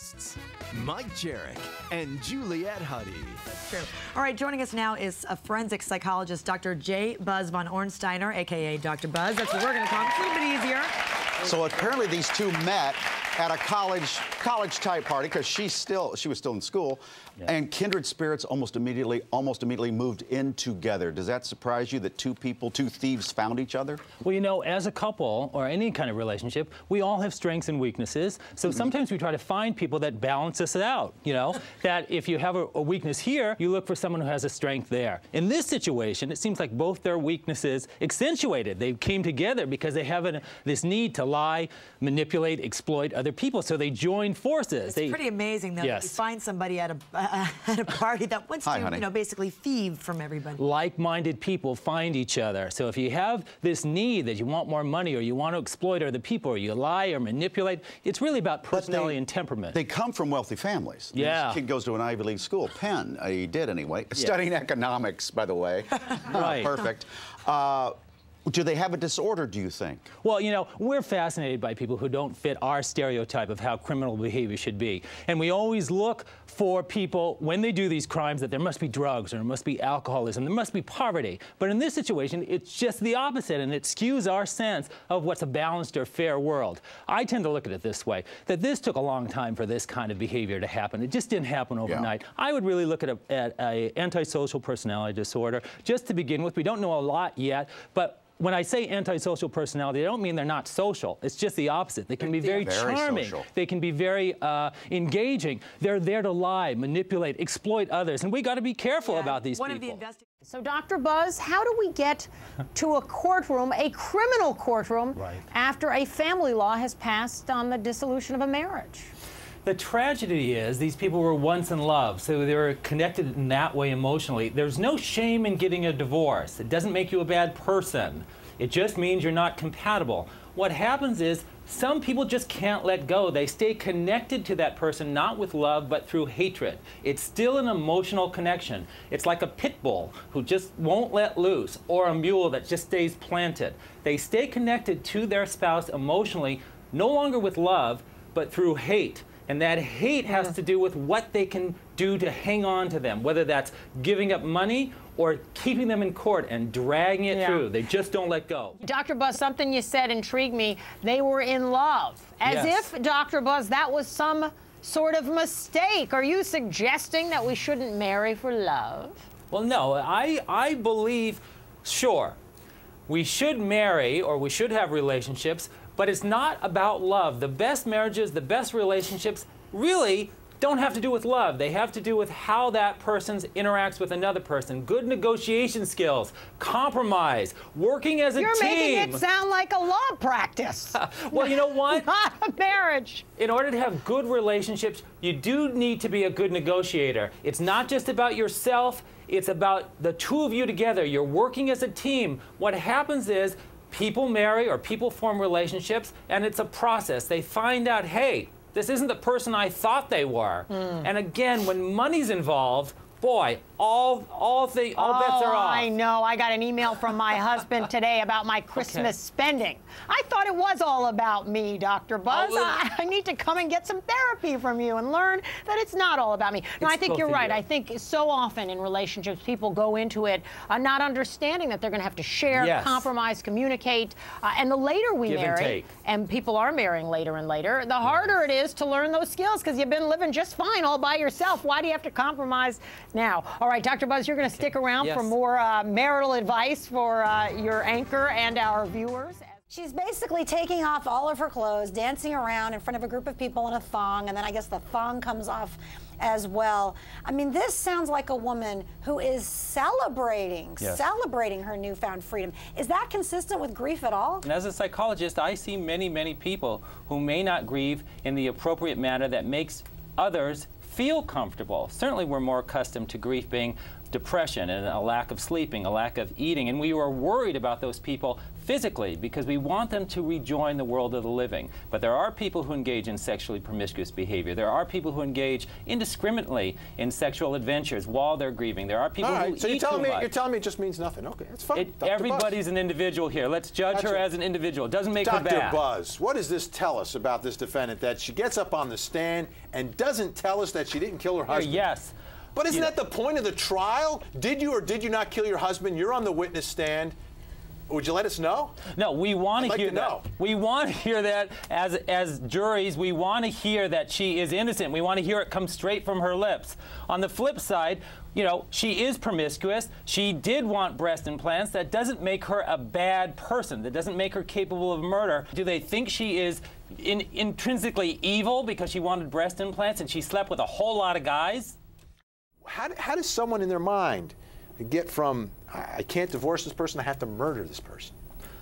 hosts, Mike Juliet and Juliet Huddy. True. All right, joining us now is a forensic psychologist, Dr. J. Buzz von Ornsteiner, a.k.a. Dr. Buzz. That's what we're going to call him. It's a little bit easier. So apparently these two met at a college-type party because she was still in school, and kindred spirits almost immediately moved in together. Does that surprise you that two thieves found each other? Well, you know, as a couple or any kind of relationship, we all have strengths and weaknesses. So sometimes we try to find people that balance us out. You know, that if you have a weakness here, you look for someone who has a strength there. In this situation, it seems like both their weaknesses accentuated. They came together because they have this need to lie, manipulate, exploit other people, so they joined forces. It's pretty amazing, though, that you find somebody at a party that wants to, you know, basically thieve from everybody. Like-minded people find each other. So if you have this need that you want more money or you want to exploit other people or you lie or manipulate, it's really about personality and temperament. They come from wealthy families. Yeah. This kid goes to an Ivy League school. Penn, he did anyway. Yeah. Studying economics, by the way. Right. Perfect. Do they have a disorder, do you think? Well, you know, we're fascinated by people who don't fit our stereotype of how criminal behavior should be. And we always look for people, when they do these crimes, that there must be drugs or there must be alcoholism, there must be poverty. But in this situation, it's just the opposite, and it skews our sense of what's a balanced or fair world. I tend to look at it this way, that this took a long time for this kind of behavior to happen. It just didn't happen overnight. Yeah. I would really look at a antisocial personality disorder, just to begin with. We don't know a lot yet, but when I say antisocial personality, I don't mean they're not social. It's just the opposite. They can be very charming. Social. They can be very engaging. They're there to lie, manipulate, exploit others. And we got to be careful about these people. So, Dr. Buzz, how do we get to a courtroom, a criminal courtroom, after a family law has passed on the dissolution of a marriage? The tragedy is these people were once in love, so they were connected in that way emotionally. There's no shame in getting a divorce. It doesn't make you a bad person. It just means you're not compatible. What happens is some people just can't let go. They stay connected to that person, not with love, but through hatred. It's still an emotional connection. It's like a pit bull who just won't let loose, or a mule that just stays planted. They stay connected to their spouse emotionally, no longer with love, but through hate. And that hate has to do with what they can do to hang on to them, whether that's giving up money or keeping them in court and dragging it through. They just don't let go. Dr. Buzz, something you said intrigued me. They were in love. As if, Dr. Buzz, that was some sort of mistake. Are you suggesting that we shouldn't marry for love? Well, no. I believe, sure, we should marry or we should have relationships, but it's not about love. The best marriages, the best relationships really don't have to do with love. They have to do with how that person interacts with another person. Good negotiation skills, compromise, working as a team. You're making it sound like a law practice. Well, you know what? Not a marriage. In order to have good relationships, you do need to be a good negotiator. It's not just about yourself. It's about the two of you together. You're working as a team. What happens is people marry or people form relationships, and it's a process. They find out, hey, this isn't the person I thought they were. And again, when money's involved, boy, all bets are off. I know. I got an email from my husband today about my Christmas spending. I thought it was all about me, Dr. Buzz. I need to come and get some therapy from you and learn that it's not all about me. No, I think you're right. I think so often in relationships, people go into it not understanding that they're going to have to share, compromise, communicate. And the later we marry, and people are marrying later and later, the harder it is to learn those skills because you've been living just fine all by yourself. Why do you have to compromise now? All right, Dr. Buzz, you're going to stick around for more marital advice for your anchor and our viewers. She's basically taking off all of her clothes, dancing around in front of a group of people in a thong, and then I guess the thong comes off as well. I mean, this sounds like a woman who is celebrating her newfound freedom. Is that consistent with grief at all? And as a psychologist, I see many, many people who may not grieve in the appropriate manner that makes others feel comfortable. Certainly we're more accustomed to grief being depression and a lack of sleeping, a lack of eating, and we are worried about those people physically because we want them to rejoin the world of the living. But there are people who engage in sexually promiscuous behavior. There are people who engage indiscriminately in sexual adventures while they're grieving. There are people who so eat too much. you're telling me it just means nothing. Okay, that's fine. Everybody's an individual here. Let's judge her as an individual. It doesn't make her bad. Dr. Buzz, what does this tell us about this defendant, that she gets up on the stand and doesn't tell us that she didn't kill her husband? Yes. But isn't that the point of the trial? Did you or did you not kill your husband? You're on the witness stand. Would you let us know? No, we want to hear that. Know. We want to hear that as juries. We want to hear that she is innocent. We want to hear it come straight from her lips. On the flip side, you know, she is promiscuous. She did want breast implants. That doesn't make her a bad person. That doesn't make her capable of murder. Do they think she is intrinsically evil because she wanted breast implants and she slept with a whole lot of guys? How does someone in their mind get from, I can't divorce this person, I have to murder this person?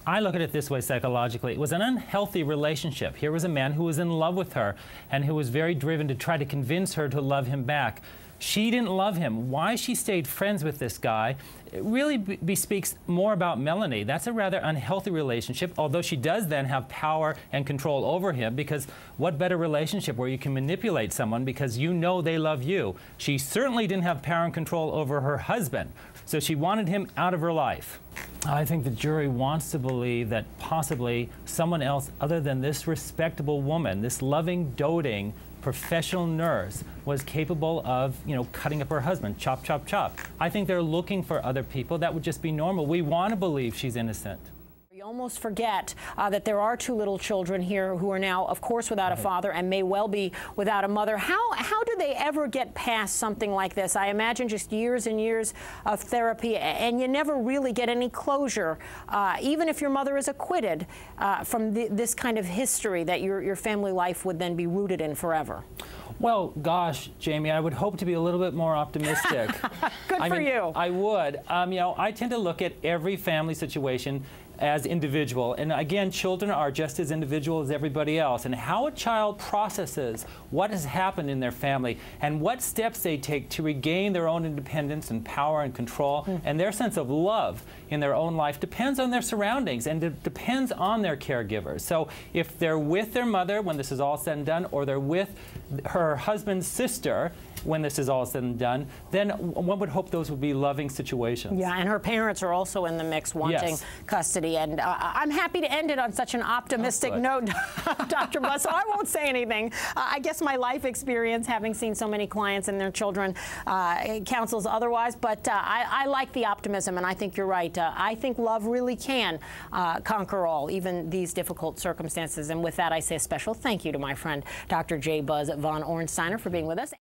I look at it this way psychologically. It was an unhealthy relationship. Here was a man who was in love with her and who was very driven to try to convince her to love him back. She didn't love him. Why she stayed friends with this guy, it really bespeaks more about Melanie. That's a rather unhealthy relationship, although she does then have power and control over him, because what better relationship where you can manipulate someone because you know they love you? She certainly didn't have power and control over her husband, so she wanted him out of her life. I think the jury wants to believe that possibly someone else other than this respectable woman, this loving, doting, professional nurse, was capable of, you know, cutting up her husband, chop, chop, chop. I think they're looking for other people. That would just be normal. We want to believe she's innocent. You almost forget that there are two little children here who are now, of course, without a father and may well be without a mother. How do they ever get past something like this? I imagine just years and years of therapy, and you never really get any closure, even if your mother is acquitted from this kind of history that your family life would then be rooted in forever. Well, gosh, Jamie, I would hope to be a little bit more optimistic. Good for you. I would. You know, I tend to look at every family situation as individual. And again, children are just as individual as everybody else. And how a child processes what has happened in their family and what steps they take to regain their own independence and power and control and their sense of love in their own life depends on their surroundings and it depends on their caregivers. So if they're with their mother when this is all said and done, or they're with her husband's sister when this is all said and done, then one would hope those would be loving situations. Yeah, and her parents are also in the mix wanting custody. And I'm happy to end it on such an optimistic note, Dr. Buzz, so I won't say anything. I guess my life experience, having seen so many clients and their children, counsels otherwise, but I like the optimism, and I think you're right. I think love really can conquer all, even these difficult circumstances. And with that, I say a special thank you to my friend, Dr. J. Buzz von Ornsteiner, for being with us.